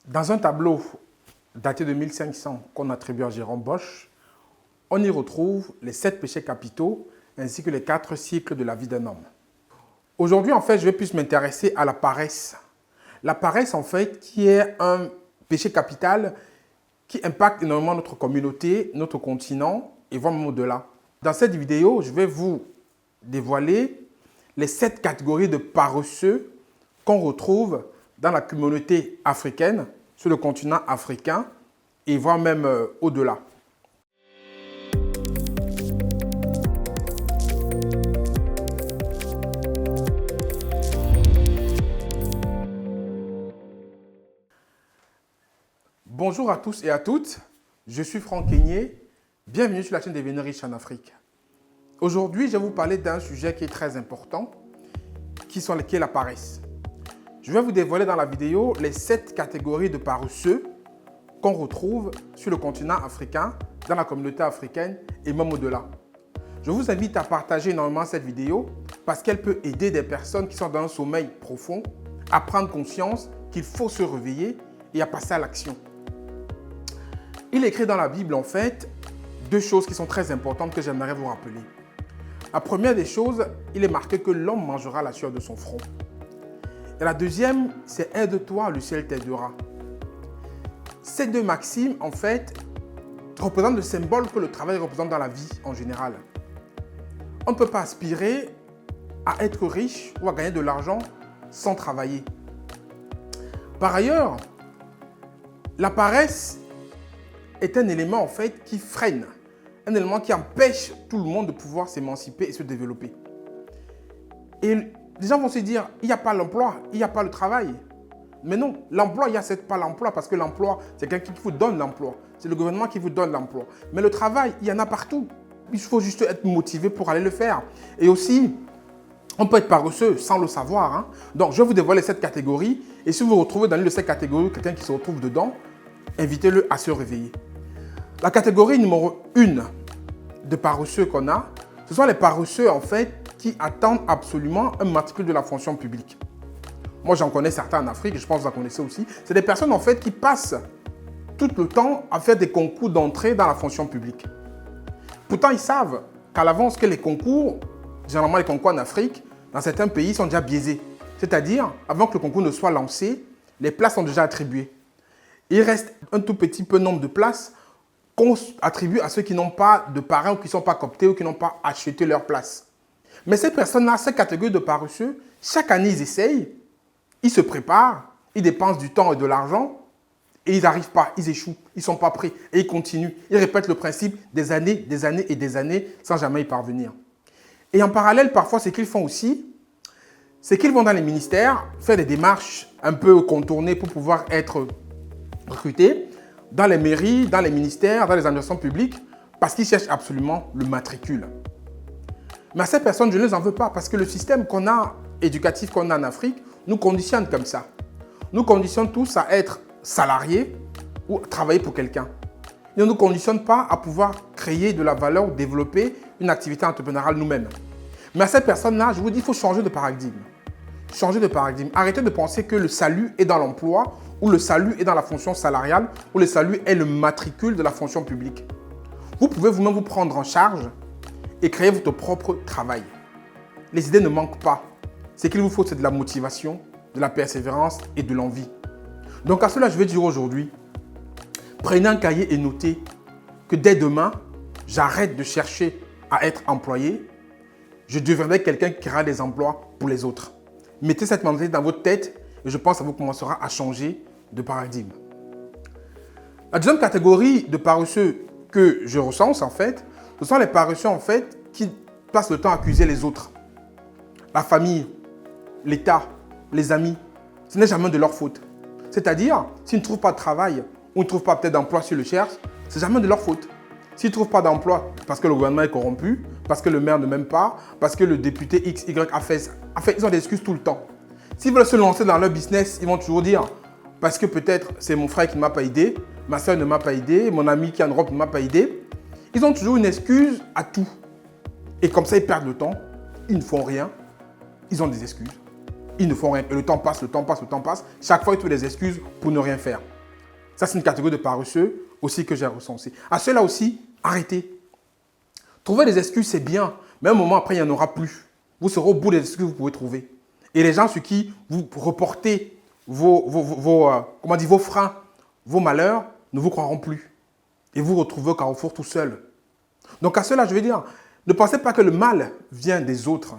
Dans un tableau daté de 1500 qu'on attribue à Jérôme Bosch, on y retrouve les 7 péchés capitaux ainsi que les 4 cycles de la vie d'un homme. Aujourd'hui, en fait, je vais plus m'intéresser à la paresse. La paresse, en fait, qui est un péché capital qui impacte énormément notre communauté, notre continent et voire même au-delà. Dans cette vidéo, je vais vous dévoiler les 7 catégories de paresseux qu'on retrouve dans la communauté africaine, sur le continent africain et voire même au-delà. Bonjour à tous et à toutes, je suis Franck Keigné, bienvenue sur la chaîne Devenir riche en Afrique. Aujourd'hui, je vais vous parler d'un sujet qui est très important, qui est la paresse. Je vais vous dévoiler dans la vidéo les 7 catégories de paresseux qu'on retrouve sur le continent africain, dans la communauté africaine et même au-delà. Je vous invite à partager énormément cette vidéo parce qu'elle peut aider des personnes qui sont dans un sommeil profond à prendre conscience qu'il faut se réveiller et à passer à l'action. Il est écrit dans la Bible, en fait, 2 choses qui sont très importantes que j'aimerais vous rappeler. La première des choses, il est marqué que l'homme mangera la sueur de son front. Et la deuxième, c'est « aide-toi, le ciel t'aidera ». Ces 2 maximes, en fait, représentent le symbole que le travail représente dans la vie en général. On ne peut pas aspirer à être riche ou à gagner de l'argent sans travailler. Par ailleurs, la paresse est un élément en fait qui freine, un élément qui empêche tout le monde de pouvoir s'émanciper et se développer. Et les gens vont se dire, il n'y a pas l'emploi, il n'y a pas le travail. Mais non, l'emploi, il n'y a pas l'emploi parce que l'emploi, c'est quelqu'un qui vous donne l'emploi. C'est le gouvernement qui vous donne l'emploi. Mais le travail, il y en a partout. Il faut juste être motivé pour aller le faire. Et aussi, on peut être paresseux sans le savoir. Hein. Donc, je vais vous dévoiler cette catégorie. Et si vous vous retrouvez dans l'une de ces catégories, quelqu'un qui se retrouve dedans, invitez-le à se réveiller. La catégorie numéro 1 de paresseux qu'on a, ce sont les paresseux en fait qui attendent absolument un matricule de la fonction publique. Moi, j'en connais certains en Afrique, je pense que vous en connaissez aussi. C'est des personnes en fait qui passent tout le temps à faire des concours d'entrée dans la fonction publique. Pourtant, ils savent qu'à l'avance que les concours, généralement les concours en Afrique, dans certains pays, sont déjà biaisés. C'est-à-dire, avant que le concours ne soit lancé, les places sont déjà attribuées. Il reste un tout petit peu nombre de places qu'on attribue à ceux qui n'ont pas de parrain ou qui ne sont pas cooptés ou qui n'ont pas acheté leur place. Mais ces personnes-là, ces catégories de paresseux, chaque année, ils essayent, ils se préparent, ils dépensent du temps et de l'argent et ils n'arrivent pas, ils échouent, ils ne sont pas prêts et ils continuent. Ils répètent le principe des années et des années sans jamais y parvenir. Et en parallèle, parfois, ce qu'ils font aussi, c'est qu'ils vont dans les ministères faire des démarches un peu contournées pour pouvoir être recrutés dans les mairies, dans les ministères, dans les administrations publiques parce qu'ils cherchent absolument le matricule. Mais à ces personnes, je ne les en veux pas parce que le système qu'on a, éducatif qu'on a en Afrique, nous conditionne comme ça. Nous conditionne tous à être salariés ou travailler pour quelqu'un. Il ne nous conditionne pas à pouvoir créer de la valeur ou développer une activité entrepreneuriale nous-mêmes. Mais à ces personnes-là, je vous dis, il faut changer de paradigme. Changer de paradigme. Arrêtez de penser que le salut est dans l'emploi ou le salut est dans la fonction salariale ou le salut est le matricule de la fonction publique. Vous pouvez vous-même vous prendre en charge et créer votre propre travail. Les idées ne manquent pas. Ce qu'il vous faut, c'est de la motivation, de la persévérance et de l'envie. Donc à cela, je vais dire aujourd'hui, prenez un cahier et notez que dès demain, j'arrête de chercher à être employé. Je deviendrai quelqu'un qui créera des emplois pour les autres. Mettez cette mentalité dans votre tête et je pense que ça vous commencera à changer de paradigme. La deuxième catégorie de paresseux que je recense en fait, ce sont les paresseux en fait qui passent le temps à accuser les autres. La famille, l'État, les amis, ce n'est jamais de leur faute. C'est-à-dire, s'ils ne trouvent pas de travail ou ne trouvent pas peut-être d'emploi s'ils le cherchent, c'est jamais de leur faute. S'ils ne trouvent pas d'emploi parce que le gouvernement est corrompu, parce que le maire ne m'aime pas, parce que le député X, Y a fait... En fait, ils ont des excuses tout le temps. S'ils veulent se lancer dans leur business, ils vont toujours dire parce que peut-être c'est mon frère qui ne m'a pas aidé, ma soeur ne m'a pas aidé, mon ami qui est en Europe ne m'a pas aidé. Ils ont toujours une excuse à tout. Et comme ça, ils perdent le temps, ils ne font rien, ils ont des excuses. ils ne font rien. Et le temps passe, le temps passe, le temps passe. Chaque fois, ils trouvent des excuses pour ne rien faire. Ça, c'est une catégorie de paresseux aussi que j'ai recensée. À ceux-là aussi, arrêtez. Trouver des excuses, c'est bien. Mais un moment après, il n'y en aura plus. Vous serez au bout des excuses que vous pouvez trouver. Et les gens sur qui vous reportez vos freins, vos malheurs, ne vous croiront plus. Et vous retrouvez au carrefour tout seul. Donc à cela, je veux dire, ne pensez pas que le mal vient des autres.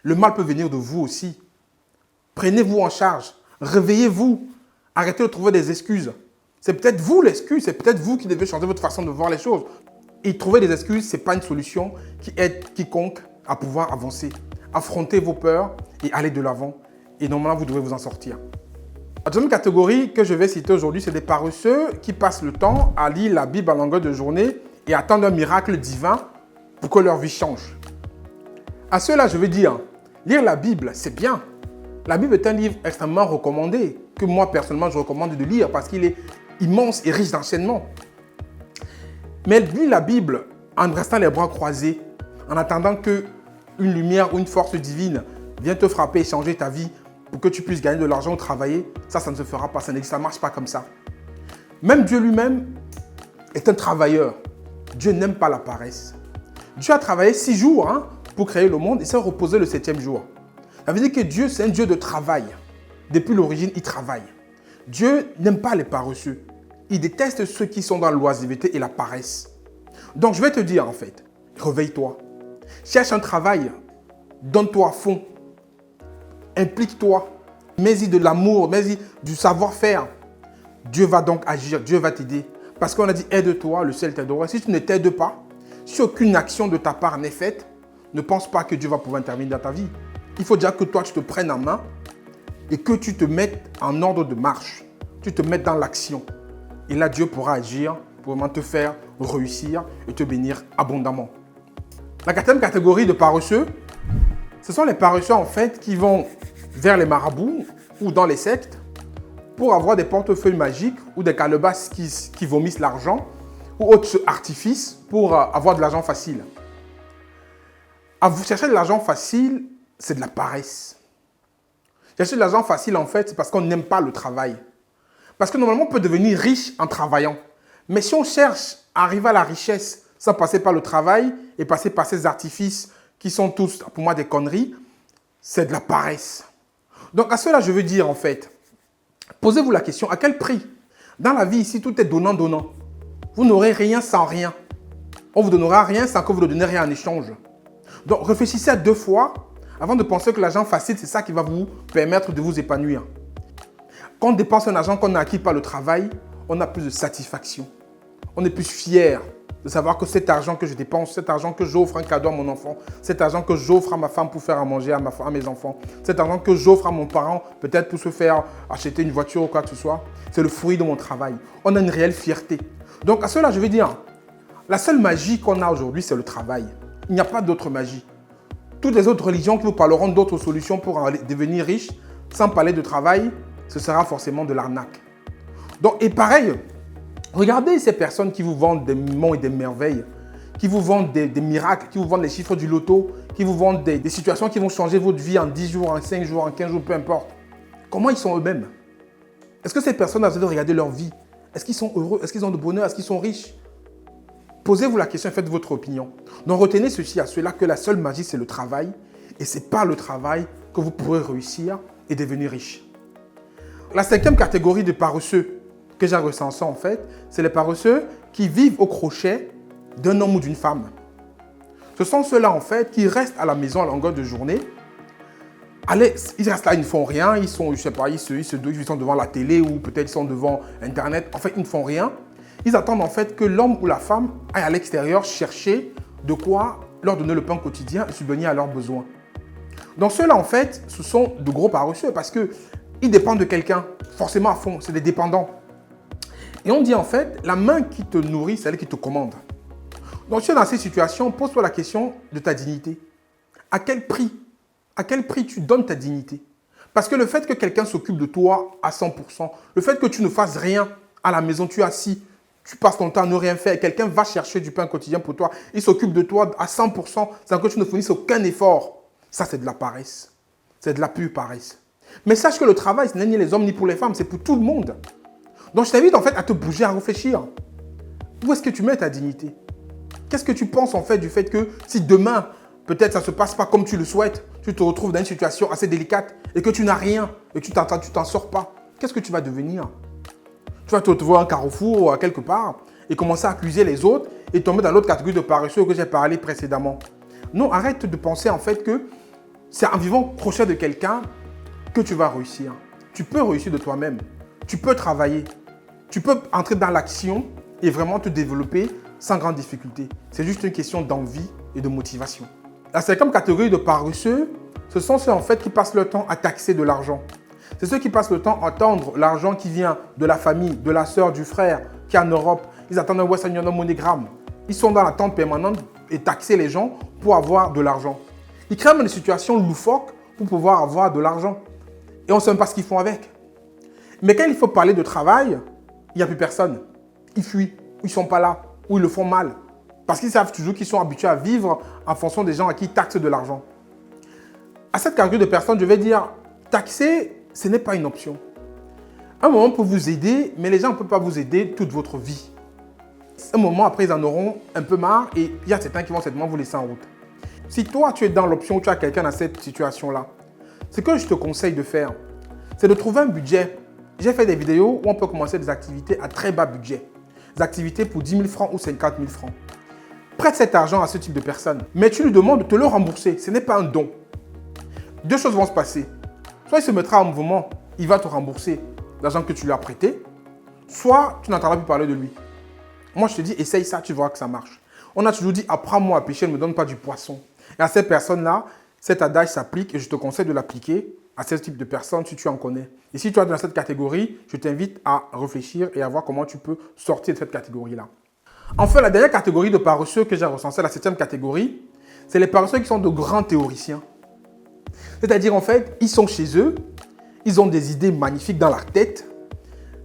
Le mal peut venir de vous aussi. Prenez-vous en charge. Réveillez-vous. Arrêtez de trouver des excuses. C'est peut-être vous l'excuse, c'est peut-être vous qui devez changer votre façon de voir les choses. Et trouver des excuses, ce n'est pas une solution qui aide quiconque à pouvoir avancer. Affrontez vos peurs et allez de l'avant. Et normalement, vous devrez vous en sortir. La deuxième catégorie que je vais citer aujourd'hui, c'est des paresseux qui passent le temps à lire la Bible à longueur de journée et attendent un miracle divin pour que leur vie change. À ceux-là, je veux dire, lire la Bible, c'est bien. La Bible est un livre extrêmement recommandé, que moi, personnellement, je recommande de lire parce qu'il est immense et riche d'enseignements. Mais lire la Bible en restant les bras croisés, en attendant qu'une lumière ou une force divine vienne te frapper et changer ta vie pour que tu puisses gagner de l'argent ou travailler, ça ne se fera pas, ça ne marche pas comme ça. Même Dieu lui-même est un travailleur. Dieu n'aime pas la paresse. Dieu a travaillé 6 jours pour créer le monde et s'est reposé le 7e jour. Ça veut dire que Dieu, c'est un Dieu de travail. Depuis l'origine, il travaille. Dieu n'aime pas les paresseux. Il déteste ceux qui sont dans l'oisiveté et la paresse. Donc, je vais te dire en fait, réveille-toi. Cherche un travail. Donne-toi à fond. Implique-toi. Mets-y de l'amour, mets-y du savoir-faire. Dieu va donc agir, Dieu va t'aider. Parce qu'on a dit aide-toi, le ciel t'aidera. Si tu ne t'aides pas, si aucune action de ta part n'est faite, ne pense pas que Dieu va pouvoir intervenir dans ta vie. Il faut déjà que toi, tu te prennes en main et que tu te mettes en ordre de marche. Tu te mettes dans l'action. Et là, Dieu pourra agir pour vraiment te faire réussir et te bénir abondamment. La 4e catégorie de paresseux, ce sont les paresseux en fait qui vont vers les marabouts ou dans les sectes pour avoir des portefeuilles magiques ou des calebasses qui vomissent l'argent ou autres artifices pour avoir de l'argent facile. Vous chercher de l'argent facile, c'est de la paresse. Chercher de l'argent facile, en fait, c'est parce qu'on n'aime pas le travail. Parce que normalement, on peut devenir riche en travaillant. Mais si on cherche à arriver à la richesse sans passer par le travail et passer par ces artifices qui sont tous, pour moi, des conneries, c'est de la paresse. Donc, à cela, je veux dire, en fait, posez-vous la question, à quel prix? Dans la vie, ici, tout est donnant-donnant. Vous n'aurez rien sans rien. On ne vous donnera rien sans que vous ne donnez rien en échange. Donc, réfléchissez à 2 fois avant de penser que l'argent facile, c'est ça qui va vous permettre de vous épanouir. Quand on dépense un argent qu'on a acquis par le travail, on a plus de satisfaction. On est plus fier de savoir que cet argent que je dépense, cet argent que j'offre un cadeau à mon enfant, cet argent que j'offre à ma femme pour faire à manger à mes enfants, cet argent que j'offre à mon parent, peut-être pour se faire acheter une voiture ou quoi que ce soit, c'est le fruit de mon travail. On a une réelle fierté. Donc à cela, je veux dire, la seule magie qu'on a aujourd'hui, c'est le travail. Il n'y a pas d'autre magie. Toutes les autres religions qui vous parleront d'autres solutions pour devenir riche, sans parler de travail, ce sera forcément de l'arnaque. Donc, et pareil, regardez ces personnes qui vous vendent des monts et des merveilles, qui vous vendent des miracles, qui vous vendent les chiffres du loto, qui vous vendent des situations qui vont changer votre vie en 10 jours, en 5 jours, en 15 jours, peu importe. Comment ils sont eux-mêmes? Est-ce que ces personnes, vous de regarder leur vie? Est-ce qu'ils sont heureux? Est-ce qu'ils ont de bonheur? Est-ce qu'ils sont riches? Posez-vous la question et faites votre opinion. Donc retenez ceci à cela que la seule magie, c'est le travail. Et ce n'est pas le travail que vous pourrez réussir et devenir riche. La 5e catégorie de paresseux que j'ai recensée en fait, c'est les paresseux qui vivent au crochet d'un homme ou d'une femme. Ce sont ceux-là en fait qui restent à la maison à longueur de journée. Allez, ils restent là, ils ne font rien, ils sont, je sais pas, ils sont devant la télé ou peut-être ils sont devant Internet. En fait, ils ne font rien. Ils attendent en fait que l'homme ou la femme aille à l'extérieur chercher de quoi leur donner le pain quotidien et subvenir à leurs besoins. Donc ceux-là en fait, ce sont de gros paresseux parce qu'ils dépendent de quelqu'un, forcément à fond, c'est des dépendants. Et on dit en fait, la main qui te nourrit, c'est elle qui te commande. Donc si tu es dans ces situations, pose-toi la question de ta dignité. À quel prix? À quel prix tu donnes ta dignité? Parce que le fait que quelqu'un s'occupe de toi à 100%, le fait que tu ne fasses rien à la maison, tu es assis, tu passes ton temps à ne rien faire, quelqu'un va chercher du pain quotidien pour toi, il s'occupe de toi à 100% sans que tu ne fournisses aucun effort. Ça, c'est de la paresse. C'est de la pure paresse. Mais sache que le travail, ce n'est ni les hommes ni pour les femmes, c'est pour tout le monde. Donc je t'invite en fait à te bouger, à réfléchir. Où est-ce que tu mets ta dignité? Qu'est-ce que tu penses en fait du fait que si demain, peut-être ça ne se passe pas comme tu le souhaites, tu te retrouves dans une situation assez délicate et que tu n'as rien et que tu t'en sors pas, qu'est-ce que tu vas devenir? Tu vas te retrouver à un carrefour ou à quelque part et commencer à accuser les autres et tomber dans l'autre catégorie de paresseux que j'ai parlé précédemment. Non, arrête de penser en fait que c'est en vivant proche de quelqu'un que tu vas réussir. Tu peux réussir de toi-même. Tu peux travailler. Tu peux entrer dans l'action et vraiment te développer sans grande difficulté. C'est juste une question d'envie et de motivation. La cinquième catégorie de paresseux, ce sont ceux en fait qui passent leur temps à taxer de l'argent. C'est ceux qui passent le temps à attendre l'argent qui vient de la famille, de la sœur, du frère qui est en Europe. Ils attendent un Western Union MoneyGram. Ils sont dans l'attente permanente et taxer les gens pour avoir de l'argent. Ils créent même des situations loufoques pour pouvoir avoir de l'argent. Et on ne sait même pas ce qu'ils font avec. Mais quand il faut parler de travail, il n'y a plus personne. Ils fuient, ou ils ne sont pas là, ou ils le font mal. Parce qu'ils savent toujours qu'ils sont habitués à vivre en fonction des gens à qui ils taxent de l'argent. À cette catégorie de personnes, je vais dire, taxer, ce n'est pas une option. Un moment peut vous aider, mais les gens ne peuvent pas vous aider toute votre vie. Un moment, après, ils en auront un peu marre et il y a certains qui vont certainement vous laisser en route. Si toi, tu es dans l'option où tu as quelqu'un dans cette situation-là, ce que je te conseille de faire, c'est de trouver un budget. J'ai fait des vidéos où on peut commencer des activités à très bas budget. Des activités pour 10 000 francs ou 50 000 francs. Prête cet argent à ce type de personne, mais tu lui demandes de te le rembourser. Ce n'est pas un don. Deux choses vont se passer. Soit il se mettra en mouvement, il va te rembourser l'argent que tu lui as prêté, soit tu n'entendras plus parler de lui. Moi, je te dis, essaye ça, tu verras que ça marche. On a toujours dit, apprends-moi à pêcher, ne me donne pas du poisson. Et à ces personnes-là, cet adage s'applique et je te conseille de l'appliquer à ce type de personnes si tu en connais. Et si tu es dans cette catégorie, je t'invite à réfléchir et à voir comment tu peux sortir de cette catégorie-là. Enfin, la dernière catégorie de paresseux que j'ai recensée, la septième catégorie, c'est les paresseux qui sont de grands théoriciens. C'est-à-dire, en fait, ils sont chez eux, ils ont des idées magnifiques dans leur tête.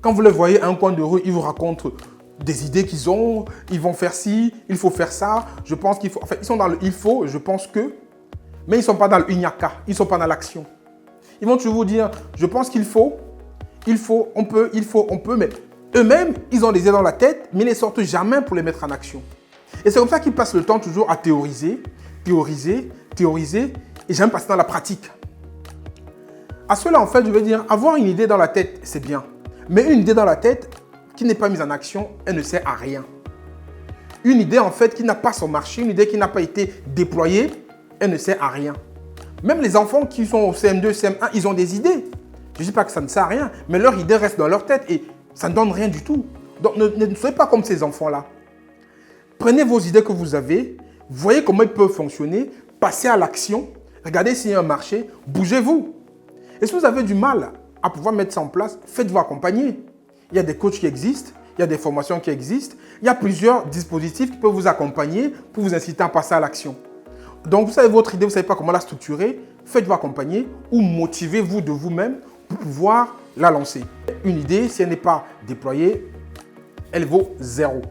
Quand vous les voyez à un coin de rue, ils vous racontent des idées qu'ils ont, ils vont faire ci, il faut faire ça, je pense qu'il faut... En fait, ils sont dans le il faut, je pense que, mais ils ne sont pas dans le ignaka, ils ne sont pas dans l'action. Ils vont toujours vous dire, je pense qu'il faut, on peut, mais eux-mêmes, ils ont des idées dans la tête, mais ils ne les sortent jamais pour les mettre en action. Et c'est comme ça qu'ils passent le temps toujours à théoriser, et j'aime passer dans la pratique. À cela, en fait, je veux dire, avoir une idée dans la tête, c'est bien. Mais une idée dans la tête qui n'est pas mise en action, elle ne sert à rien. Une idée, en fait, qui n'a pas son marché, une idée qui n'a pas été déployée, elle ne sert à rien. Même les enfants qui sont au CM2, CM1, ils ont des idées. Je ne dis pas que ça ne sert à rien, mais leur idée reste dans leur tête et ça ne donne rien du tout. Donc, ne soyez pas comme ces enfants-là. Prenez vos idées que vous avez, voyez comment ils peuvent fonctionner, passez à l'action, regardez s'il y a un marché, bougez-vous. Et si vous avez du mal à pouvoir mettre ça en place, faites-vous accompagner. Il y a des coachs qui existent, il y a des formations qui existent, il y a plusieurs dispositifs qui peuvent vous accompagner pour vous inciter à passer à l'action. Donc, vous avez votre idée, vous ne savez pas comment la structurer, faites-vous accompagner ou motivez-vous de vous-même pour pouvoir la lancer. Une idée, si elle n'est pas déployée, elle vaut zéro.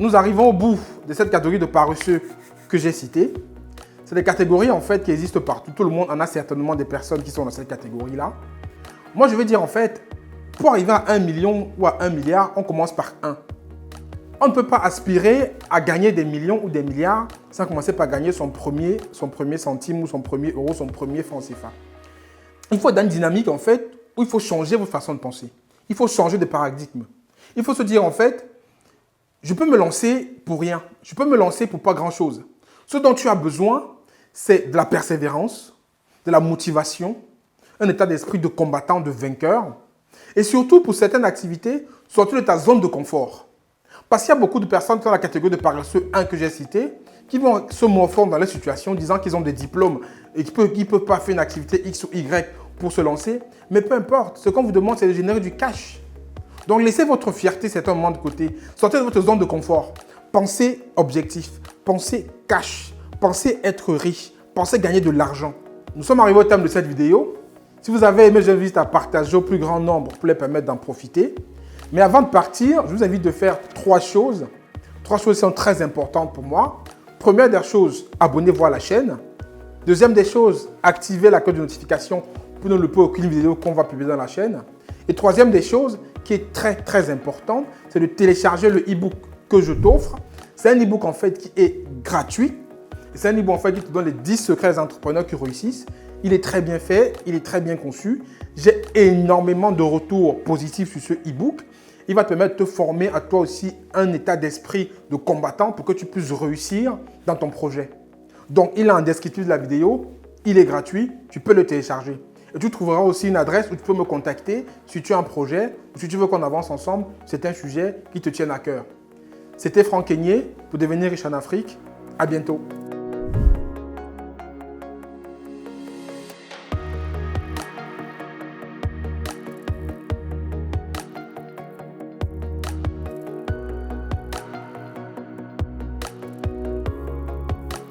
Nous arrivons au bout de cette catégorie de paresseux que j'ai citée. C'est des catégories en fait qui existent partout. Tout le monde en a certainement des personnes qui sont dans cette catégorie-là. Moi, je vais dire en fait, pour arriver à 1 million ou à 1 milliard, on commence par 1. On ne peut pas aspirer à gagner des millions ou des milliards sans commencer par gagner son premier centime ou son premier euro, son premier franc CFA. Il faut être dans une dynamique en fait où il faut changer votre façon de penser. Il faut changer de paradigme. Il faut se dire en fait, je peux me lancer pour rien. Je peux me lancer pour pas grand-chose. Ce dont tu as besoin, c'est de la persévérance, de la motivation, un état d'esprit de combattant, de vainqueur. Et surtout, pour certaines activités, sortir de ta zone de confort. Parce qu'il y a beaucoup de personnes dans la catégorie de paresseux 1 que j'ai cité, qui vont se morfondre dans les situations disant qu'ils ont des diplômes et qu'ils ne peuvent pas faire une activité X ou Y pour se lancer. Mais peu importe, ce qu'on vous demande, c'est de générer du cash. Donc, laissez votre fierté certains moments de côté. Sortez de votre zone de confort. Pensez objectif, pensez cash, pensez être riche, pensez gagner de l'argent. Nous sommes arrivés au terme de cette vidéo. Si vous avez aimé, je vous invite à partager au plus grand nombre pour les permettre d'en profiter. Mais avant de partir, je vous invite de faire 3 choses. 3 choses sont très importantes pour moi. Première des choses, abonnez-vous à la chaîne. Deuxième des choses, activez la cloche de notification pour ne louper aucune vidéo qu'on va publier dans la chaîne. Et troisième des choses qui est très importante, c'est de télécharger le e-book que je t'offre. C'est un e-book en fait qui est gratuit. C'est un e-book en fait qui te donne les 10 secrets des entrepreneurs qui réussissent. Il est très bien fait, il est très bien conçu. J'ai énormément de retours positifs sur ce e-book. Il va te permettre de te former à toi aussi un état d'esprit de combattant pour que tu puisses réussir dans ton projet. Donc, il est en descriptif de la vidéo, il est gratuit, tu peux le télécharger. Et tu trouveras aussi une adresse où tu peux me contacter si tu as un projet ou si tu veux qu'on avance ensemble. C'est un sujet qui te tient à cœur. C'était Franck Kenyé pour devenir riche en Afrique. À bientôt.